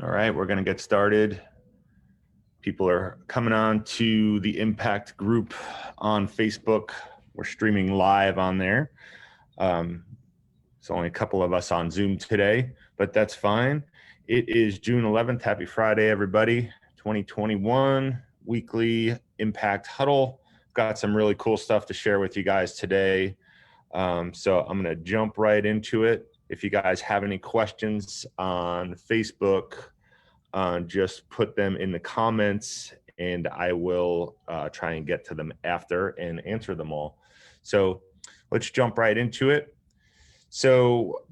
All right, we're going to get started. People are coming on to the Impact group on Facebook. We're streaming live on there. It's only a couple of us on Zoom today, but that's fine. It is June 11th. Happy Friday, everybody. 2021 weekly Impact Huddle. Got some really cool stuff to share with you guys today. So I'm going to jump right into it. If you guys have any questions on Facebook, just put them in the comments and I will try and get to them after and answer them all. So let's jump right into it. So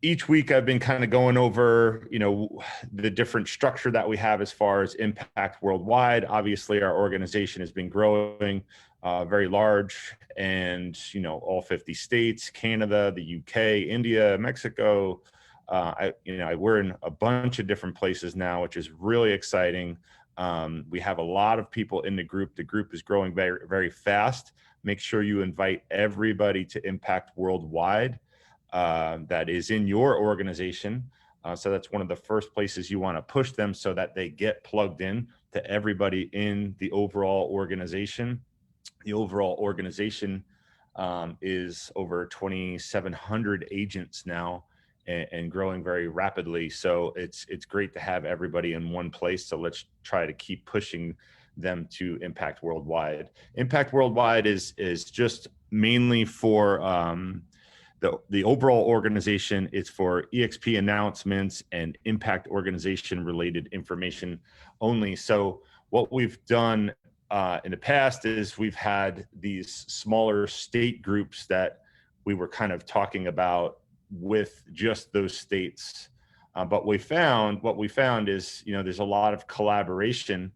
each week I've been kind of going over, the different structure that we have as far as Impact worldwide. Obviously, our organization has been growing very large, and all 50 states, Canada, the UK, India, Mexico. We're in a bunch of different places now, which is really exciting. We have a lot of people in the group. The group is growing very, very fast. Make sure you invite everybody to Impact Worldwide that is in your organization. So that's one of the first places you want to push them so that they get plugged in to everybody in the overall organization. The overall organization is over 2,700 agents now and growing very rapidly. So it's great to have everybody in one place. So let's try to keep pushing them to Impact Worldwide. Impact Worldwide is just mainly for the overall organization. It's for EXP announcements and Impact organization related information only. So what we've done in the past is we've had these smaller state groups that we were kind of talking about with just those states. But what we found is, there's a lot of collaboration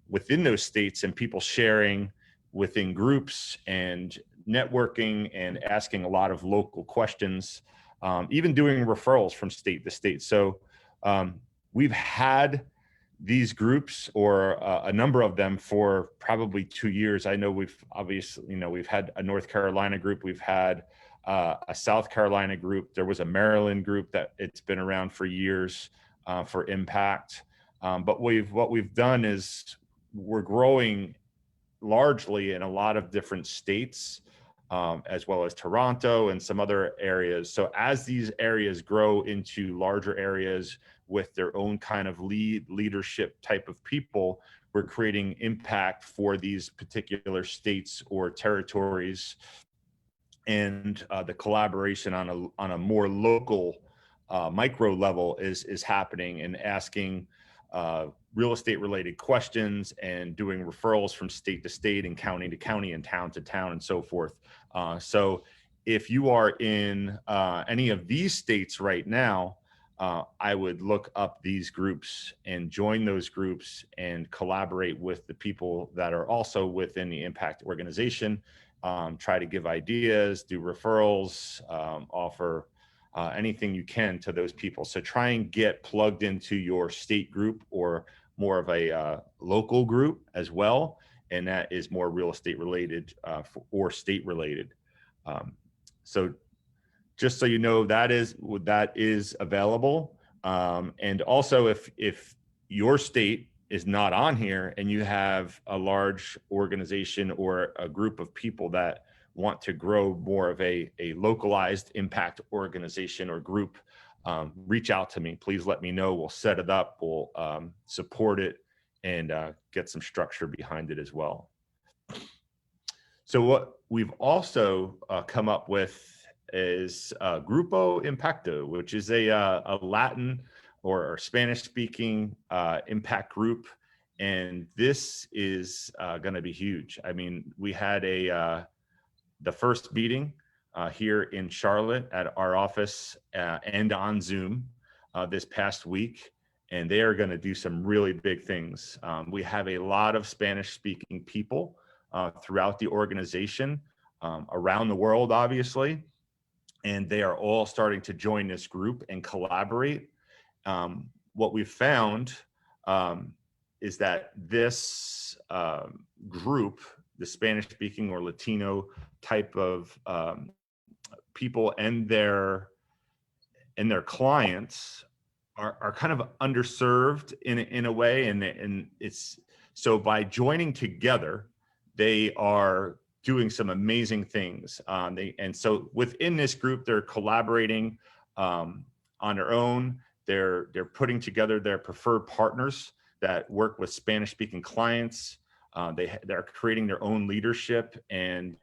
within those states and people sharing within groups and networking and asking a lot of local questions, even doing referrals from state to state. So we've had these groups or a number of them for probably 2 years. I know we've had a North Carolina group. We've had a South Carolina group. There was a Maryland group that it's been around for years for Impact. But what we've done is we're growing largely in a lot of different states, as well as Toronto and some other areas. So as these areas grow into larger areas with their own kind of leadership type of people, we're creating impact for these particular states or territories. And the collaboration on a more local micro level is happening, and asking real estate related questions and doing referrals from state to state and county to county and town to town and so forth. So if you are in any of these states right now, I would look up these groups and join those groups and collaborate with the people that are also within the Impact organization. Try to give ideas, do referrals, offer anything you can to those people. So try and get plugged into your state group or more of a local group as well. And that is more real estate related or state related. So just so you know, that is available. And also if your state is not on here and you have a large organization or a group of people that want to grow more of a localized impact organization or group, reach out to me. Please let me know. We'll set it up. We'll support it and get some structure behind it as well. So what we've also come up with is Grupo Impacto, which is a Latin or Spanish-speaking impact group. And this is going to be huge. I mean, we had the first meeting here in Charlotte at our office and on Zoom this past week, and they are going to do some really big things. We have a lot of Spanish-speaking people throughout the organization, around the world, obviously, and they are all starting to join this group and collaborate. What we've found is that this group, the Spanish-speaking or Latino type of people and their clients are kind of underserved in a way, and it's so by joining together, they are doing some amazing things. And so within this group, they're collaborating on their own. They're putting together their preferred partners that work with Spanish speaking clients. They're creating their own leadership, and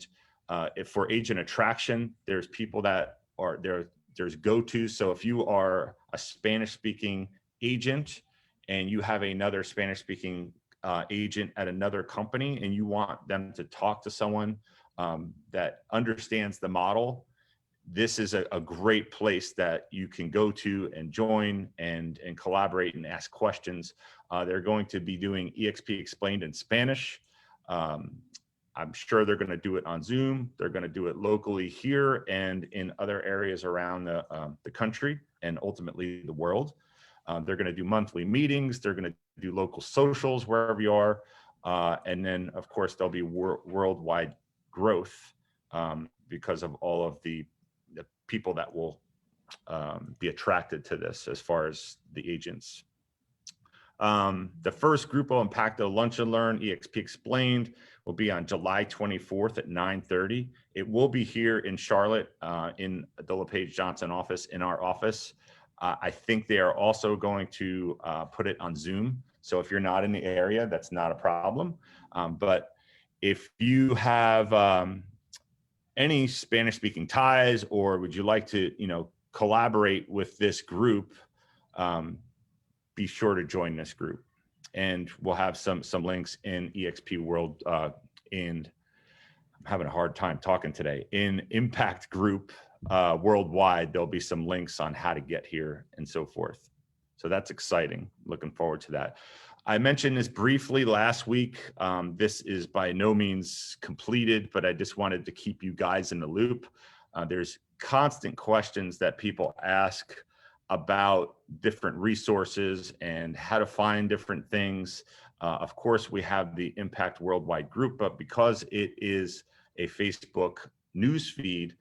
if for agent attraction, there's people that are there. There's go-tos. So if you are a Spanish speaking agent and you have another Spanish speaking agent at another company and you want them to talk to someone that understands the model, this is a great place that you can go to and join and collaborate and ask questions. They're going to be doing EXP Explained in Spanish. I'm sure they're going to do it on Zoom. They're going to do it locally here and in other areas around the country and ultimately the world. They're going to do monthly meetings. They're going to do local socials wherever you are. And then, of course, there'll be worldwide growth because of all of the people that will be attracted to this as far as the agents. The first Grupo Impacto Lunch and Learn EXP Explained will be on July 24th at 9:30. It will be here in Charlotte in the LePage Johnson office, in our office. I think they are also going to put it on Zoom. So if you're not in the area, that's not a problem. But if you have any Spanish speaking ties, or would you like to, collaborate with this group, be sure to join this group. And we'll have some links in EXP World, and I'm having a hard time talking today, in Impact Group worldwide. There'll be some links on how to get here and so forth. So that's exciting. Looking forward to that. I mentioned this briefly last week. This is by no means completed, but I just wanted to keep you guys in the loop. There's constant questions that people ask about different resources and how to find different things. Of course, we have the Impact Worldwide group, but because it is a Facebook news feed,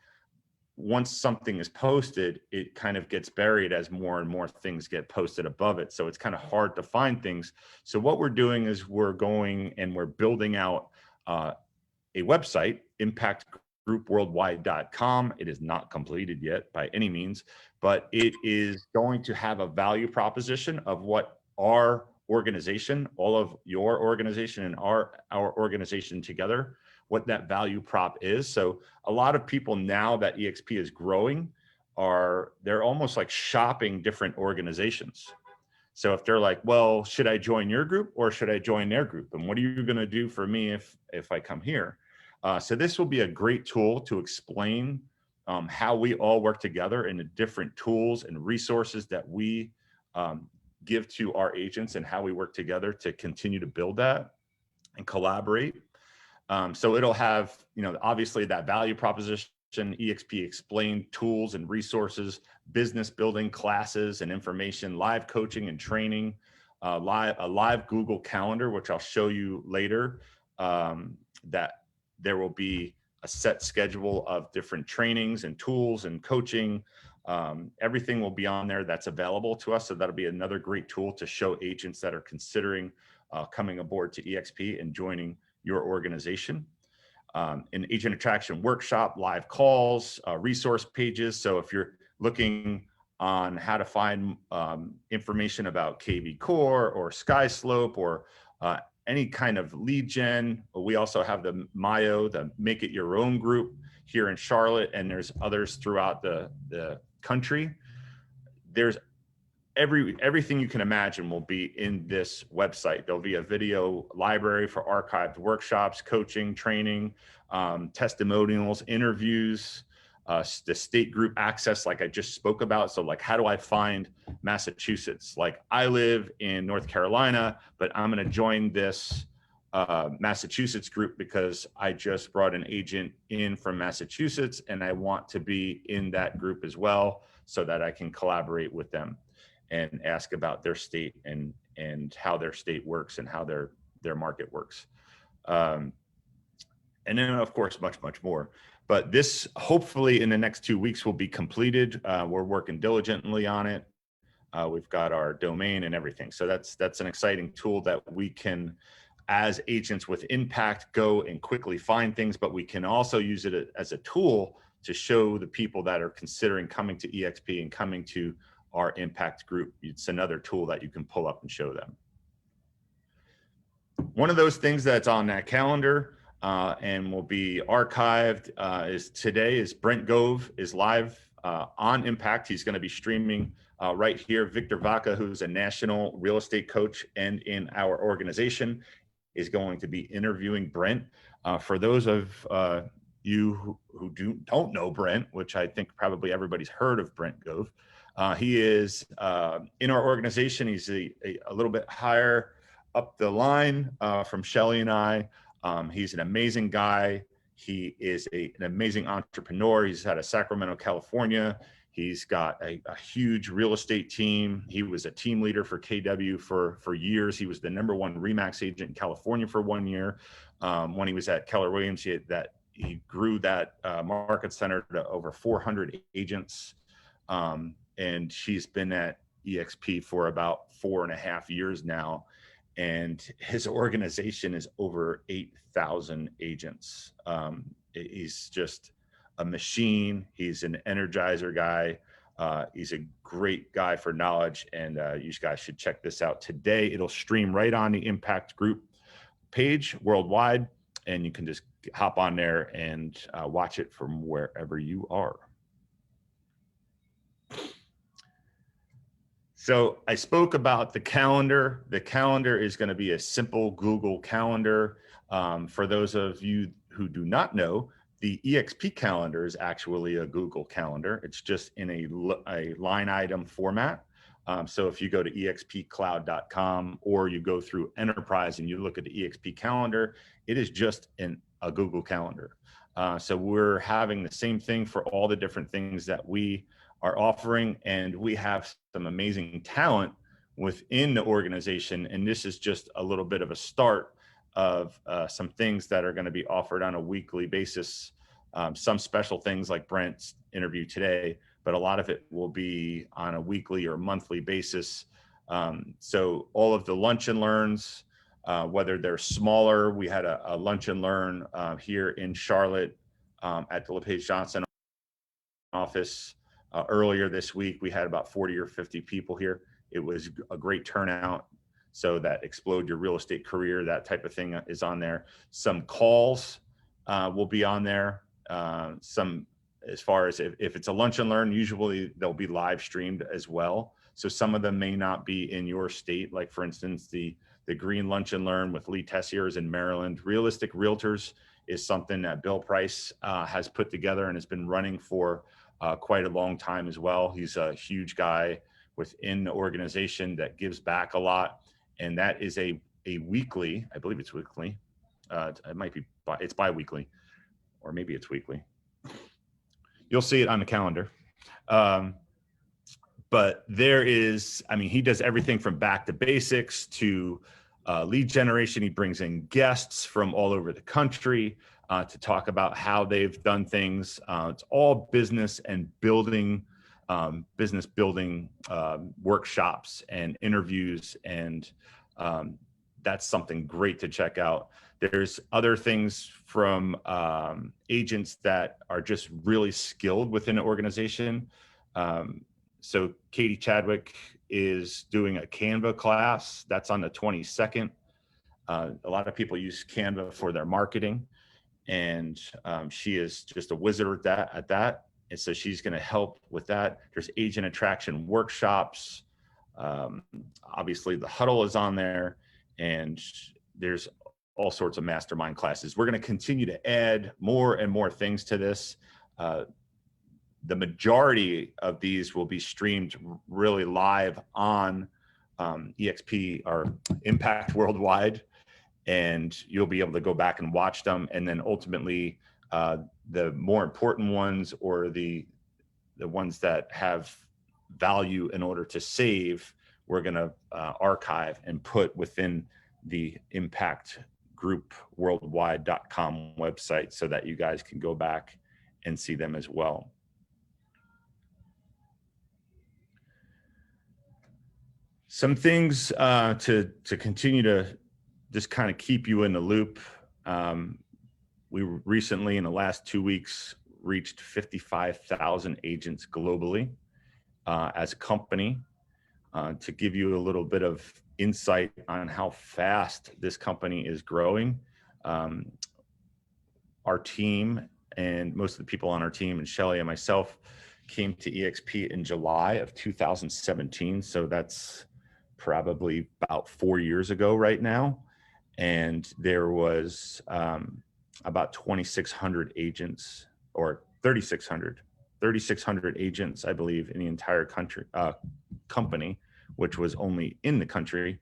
once something is posted, it kind of gets buried as more and more things get posted above it. So it's kind of hard to find things. So what we're doing is we're going and we're building out a website, impactgroupworldwide.com. It is not completed yet by any means, but it is going to have a value proposition of what our organization, all of your organization and our organization together, what that value prop is. So a lot of people, now that EXP is growing, they're almost like shopping different organizations. So if they're like, well, should I join your group or should I join their group? And what are you going to do for me if I come here? So this will be a great tool to explain how we all work together and the different tools and resources that we give to our agents and how we work together to continue to build that and collaborate. So it'll have, obviously that value proposition, EXP Explained tools and resources, business building classes and information, live coaching and training, a live Google Calendar, which I'll show you later, that there will be a set schedule of different trainings and tools and coaching. Everything will be on there that's available to us. So that'll be another great tool to show agents that are considering coming aboard to EXP and joining your organization. An agent attraction workshop, live calls, resource pages. So if you're looking on how to find information about KV Core or SkySlope or any kind of lead gen, we also have the Mayo, the Make It Your Own group here in Charlotte, and there's others throughout the country. There's everything you can imagine will be in this website. There'll be a video library for archived workshops, coaching, training, testimonials, interviews, the state group access, like I just spoke about. So like, how do I find Massachusetts? Like, I live in North Carolina, but I'm going to join this Massachusetts group because I just brought an agent in from Massachusetts and I want to be in that group as well so that I can collaborate with them and ask about their state and how their state works and how their market works. And then of course, much, much more. But this hopefully in the next 2 weeks will be completed. We're working diligently on it. We've got our domain and everything. So that's an exciting tool that we can, as agents with impact, go and quickly find things, but we can also use it as a tool to show the people that are considering coming to EXP and coming to our impact group. It's another tool that you can pull up and show them. One of those things that's on that calendar and will be archived is Brent Gove is live on Impact. He's going to be streaming right here. Victor Vaca, who's a national real estate coach and in our organization, is going to be interviewing Brent. For those of you who don't know Brent, which I think probably everybody's heard of Brent Gove, he is in our organization. He's a little bit higher up the line from Shelly and I. He's an amazing guy. He is an amazing entrepreneur. He's out of Sacramento, California. He's got a huge real estate team. He was a team leader for KW for years. He was the #1 RE/MAX agent in California for 1 year. When he was at Keller Williams, he grew that market center to over 400 agents. And she's been at EXP for about 4.5 years now. And his organization is over 8,000 agents. He's just a machine. He's an energizer guy. He's a great guy for knowledge, and you guys should check this out today. It'll stream right on the Impact Group page worldwide, and you can just hop on there and watch it from wherever you are. So I spoke about the calendar. The calendar is going to be a simple Google Calendar. For those of you who do not know, the EXP calendar is actually a Google Calendar. It's just in a line item format. So if you go to expcloud.com or you go through Enterprise and you look at the EXP calendar, it is just a Google Calendar. So we're having the same thing for all the different things that we are offering, and we have some amazing talent within the organization. And this is just a little bit of a start of some things that are going to be offered on a weekly basis. Some special things like Brent's interview today, but a lot of it will be on a weekly or monthly basis. So all of the lunch and learns, whether they're smaller, we had a lunch and learn here in Charlotte at the LePage Johnson office earlier this week. We had about 40 or 50 people here. It was a great turnout. So that Explode Your Real Estate Career, that type of thing is on there. Some calls will be on there. Some, as far as if it's a lunch and learn, usually they'll be live streamed as well. So some of them may not be in your state. Like for instance, the Green Lunch and Learn with Lee Tessier is in Maryland. Realistic Realtors is something that Bill Price has put together and has been running for quite a long time as well. He's a huge guy within the organization that gives back a lot. And that is a weekly, I believe it's weekly. It might be, it's bi-weekly, or maybe it's weekly. You'll see it on the calendar. But there is, I mean, he does everything from back to basics to lead generation. He brings in guests from all over the country to talk about how they've done things. It's all business and building, business building workshops and interviews, and that's something great to check out. There's other things from agents that are just really skilled within an organization. So Katie Chadwick is doing a Canva class. That's on the 22nd. A lot of people use Canva for their marketing, and she is just a wizard at that. And so she's going to help with that. There's agent attraction workshops. Obviously, the Huddle is on there, and there's all sorts of mastermind classes. We're going to continue to add more and more things to this. The majority of these will be streamed really live on EXP or Impact Worldwide, and you'll be able to go back and watch them. And then ultimately, the more important ones, or the ones that have value in order to save, we're going to archive and put within the Impact Group Worldwide.com website, so that you guys can go back and see them as well. Some things to continue to just kind of keep you in the loop. We recently, in the last 2 weeks, reached 55,000 agents globally as a company. To give you a little bit of insight on how fast this company is growing, our team and most of the people on our team, and Shelly and myself, came to EXP in July of 2017. So that's probably about 4 years ago right now. And there was about 2,600 agents, or 3,600 agents, I believe, in the entire company, which was only in the country.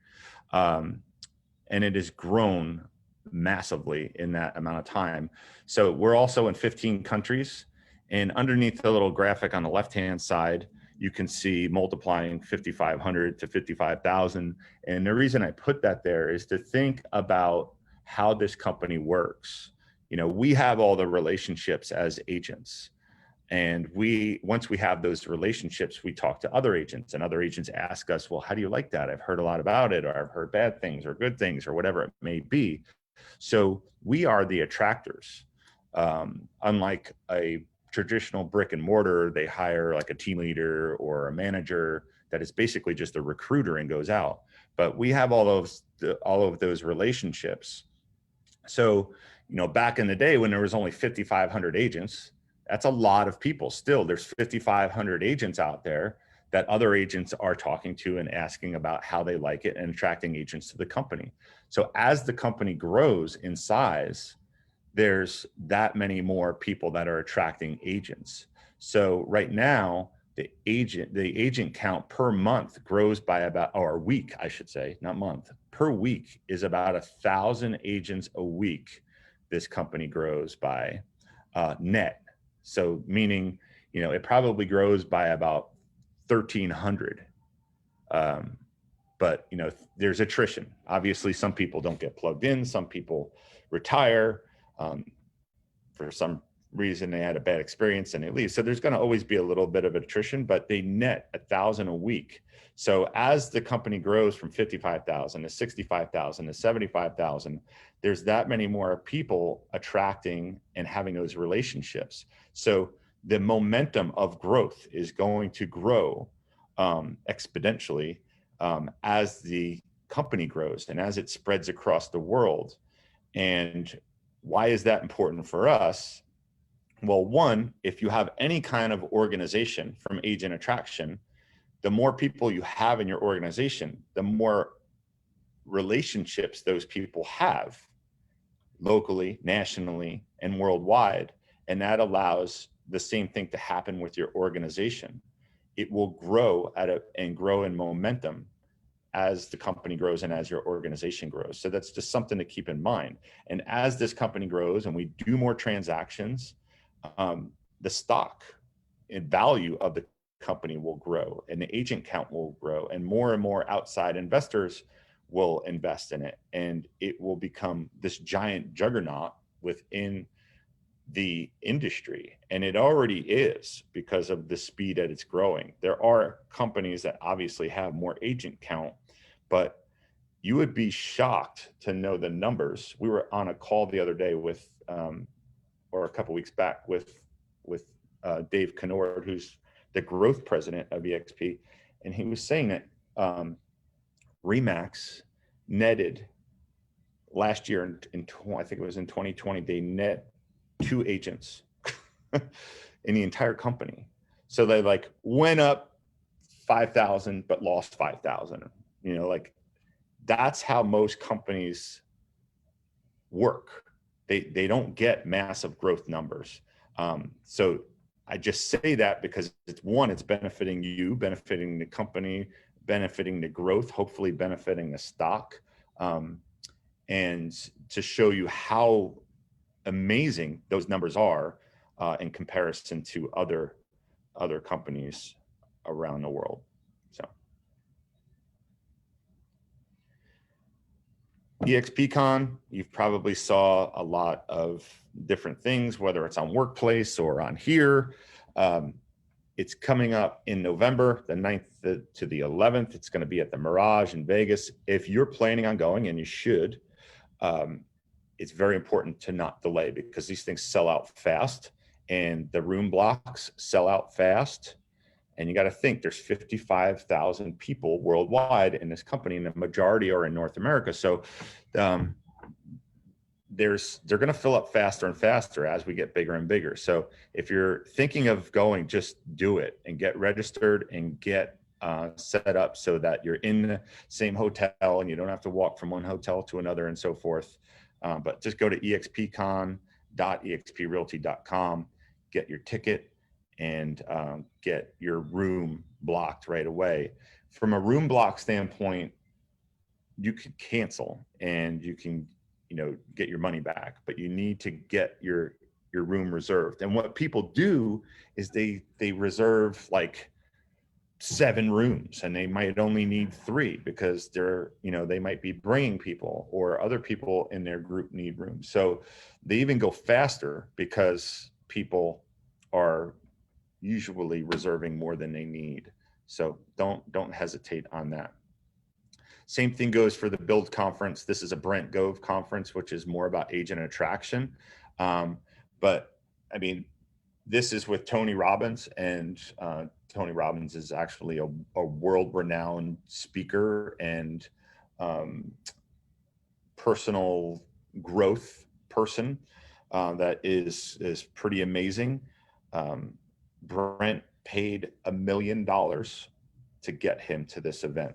And it has grown massively in that amount of time. So we're also in 15 countries. And underneath the little graphic on the left-hand side, you can see multiplying 5,500 to 55,000. And the reason I put that there is to think about how this company works. You know, we have all the relationships as agents. And once we have those relationships, we talk to other agents, and other agents ask us, well, how do you like that? I've heard a lot about it, or I've heard bad things or good things, or whatever it may be. So we are the attractors. Unlike a traditional brick and mortar, they hire like a team leader or a manager that is basically just a recruiter and goes out. But we have all of those relationships. So, you know, back in the day when there was only 5,500 agents, that's a lot of people. Still, there's 5,500 agents out there that other agents are talking to and asking about how they like it, and attracting agents to the company. So as the company grows in size, there's that many more people that are attracting agents. So right now, the agent count per month grows by about, or week, I should say, not month, per week is about 1,000 agents a week. This company grows by net. So meaning, you know, it probably grows by about 1,300. But, you know, there's attrition. Obviously, some people don't get plugged in. Some people retire. For some reason, they had a bad experience and they leave. So there's going to always be a little bit of attrition, but they net 1,000 a week. So as the company grows from 55,000 to 65,000 to 75,000, there's that many more people attracting and having those relationships. So the momentum of growth is going to grow exponentially as the company grows and as it spreads across the world. And why is that important for us? Well, one, if you have any kind of organization from agent attraction, the more people you have in your organization, the more relationships those people have locally, nationally, and worldwide. And that allows the same thing to happen with your organization. It will grow and grow in momentum as the company grows and as your organization grows. So that's just something to keep in mind. And as this company grows and we do more transactions, the stock and value of the company will grow, and the agent count will grow, and more outside investors will invest in it, and it will become this giant juggernaut within the industry. And it already is, because of the speed that it's growing. There are companies that obviously have more agent count, but you would be shocked to know the numbers. We were on a call the other day with, or a couple weeks back with Dave Kennord, who's the growth president of EXP. And he was saying that Remax netted last year I think it was in 2020, they net 2 agents in the entire company. So they like went up 5,000 but lost 5,000. You know, like that's how most companies work. They don't get massive growth numbers. So I just say that because it's benefiting you, benefiting the company, benefiting the growth, hopefully benefiting the stock, and to show you how amazing those numbers are in comparison to other companies around the world. So EXPCon, you've probably saw a lot of different things, whether it's on Workplace or on here. It's coming up in November, the 9th to the 11th. It's going to be at the Mirage in Vegas. If you're planning on going, and you should, it's very important to not delay, because these things sell out fast and the room blocks sell out fast. And you got to think there's 55,000 people worldwide in this company, and the majority are in North America. So they're going to fill up faster and faster as we get bigger and bigger. So if you're thinking of going, just do it and get registered and get set up so that you're in the same hotel and you don't have to walk from one hotel to another and so forth. But just go to expcon.exprealty.com, get your ticket, and get your room blocked right away. From a room block standpoint, you can cancel and you can, get your money back, but you need to get your room reserved. And what people do is they reserve like 7 rooms, and they might only need 3 because they might be bringing people, or other people in their group need rooms. So they even go faster because people are usually reserving more than they need. So don't hesitate on that. Same thing goes for the Build conference. This is a Brent Gove conference, which is more about agent attraction. But I mean, this is with Tony Robbins, and Tony Robbins is actually a world-renowned speaker and personal growth person that is pretty amazing. Brent paid $1 million to get him to this event.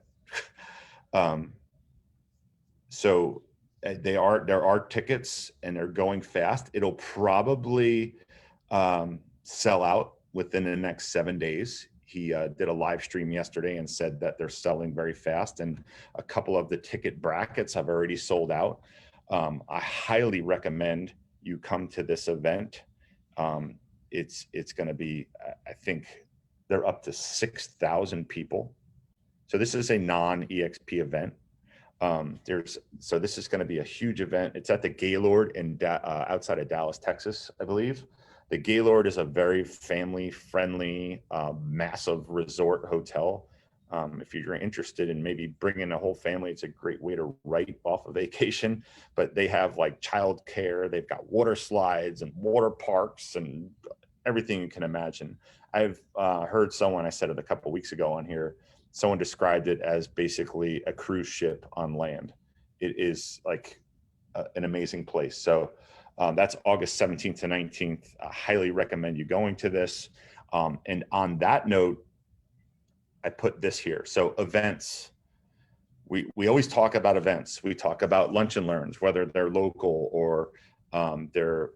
So there are tickets, and they're going fast. It'll probably sell out within the next 7 days. He did a live stream yesterday and said that they're selling very fast, and a couple of the ticket brackets have already sold out. I highly recommend you come to this event. It's going to be, I think they're up to 6,000 people. So this is a non-EXP event. So this is going to be a huge event. It's at the Gaylord outside of Dallas, Texas, I believe. The Gaylord is a very family-friendly, massive resort hotel. If you're interested in maybe bringing a whole family, it's a great way to write off a vacation. But they have like childcare. They've got water slides and water parks and everything you can imagine. I've heard someone, I said it a couple of weeks ago on here, someone described it as basically a cruise ship on land. It is like an amazing place. So that's August 17th to 19th. I highly recommend you going to this. And on that note, I put this here. So events, we always talk about events. We talk about lunch and learns, whether they're local or they're,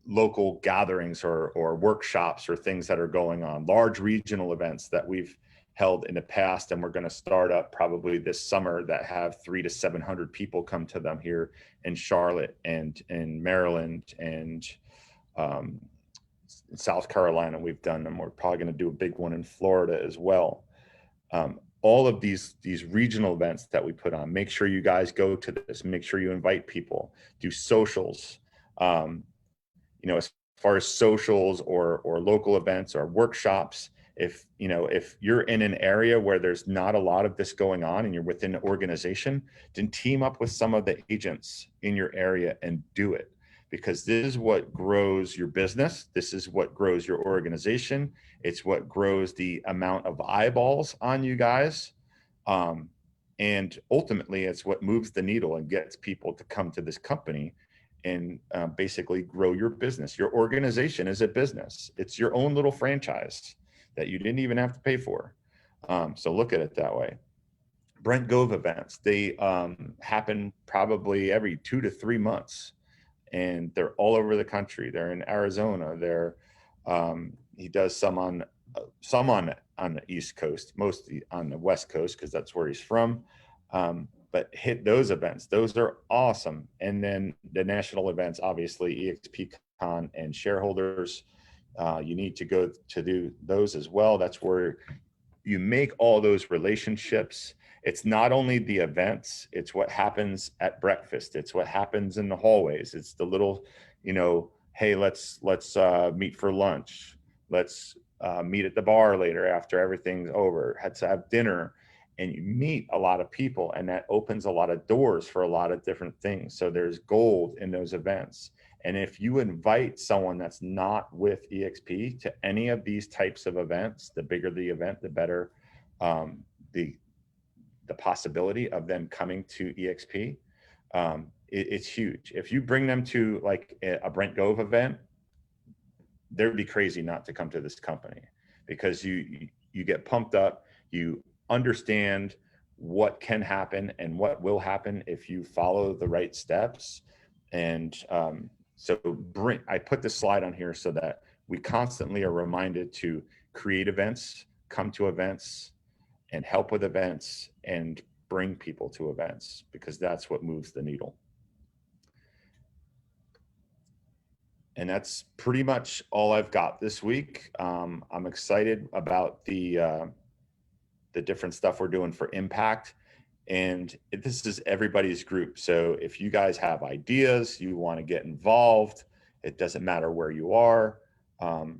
local gatherings or workshops or things that are going on, large regional events that we've held in the past, and we're going to start up probably this summer that have 300 to 700 people come to them here in Charlotte and in Maryland and South Carolina. We've done them. We're probably going to do a big one in Florida as well. All of these regional events that we put on, make sure you guys go to this, make sure you invite people, do socials. As far as socials or local events or workshops, if you're in an area where there's not a lot of this going on and you're within an organization, then team up with some of the agents in your area and do it, because this is what grows your business. This is what grows your organization. It's what grows the amount of eyeballs on you guys. And ultimately, it's what moves the needle and gets people to come to this company and basically grow your business. Your organization is a business. It's your own little franchise that you didn't even have to pay for. So look at it that way. Brent Gove events, they happen probably every 2 to 3 months, and they're all over the country. They're in Arizona. He does some on the East Coast, mostly on the West Coast, because that's where he's from. But hit those events. Those are awesome. And then the national events, obviously, EXPCon and shareholders, you need to go to do those as well. That's where you make all those relationships. It's not only the events, it's what happens at breakfast. It's what happens in the hallways. It's the little, hey, let's meet for lunch. Let's meet at the bar later after everything's over. Let's have dinner. And you meet a lot of people, and that opens a lot of doors for a lot of different things. So there's gold in those events. And if you invite someone that's not with EXP to any of these types of events, the bigger the event, the better the possibility of them coming to EXP. It's huge. If you bring them to like a Brent Gove event, they'd be crazy not to come to this company, because you get pumped up, you understand what can happen and what will happen if you follow the right steps. And so I put this slide on here so that we constantly are reminded to create events, come to events, and help with events, and bring people to events, because that's what moves the needle. And that's pretty much all I've got this week. I'm excited about the different stuff we're doing for Impact. And this is everybody's group. So if you guys have ideas, you want to get involved, it doesn't matter where you are,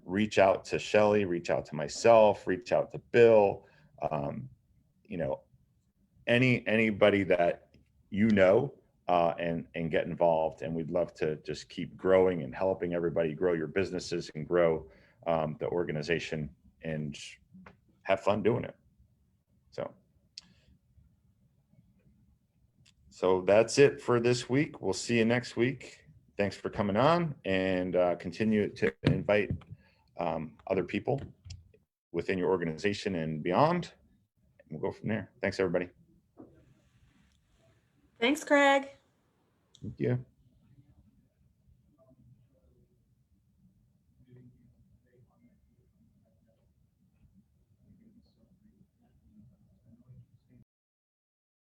reach out to Shelly, reach out to myself, reach out to Bill, you know, anybody that you know, and get involved. And we'd love to just keep growing and helping everybody grow your businesses and grow the organization and have fun doing it. So that's it for this week. We'll see you next week. Thanks for coming on, and continue to invite other people within your organization and beyond. We'll go from there. Thanks, everybody. Thanks, Craig. Thank you.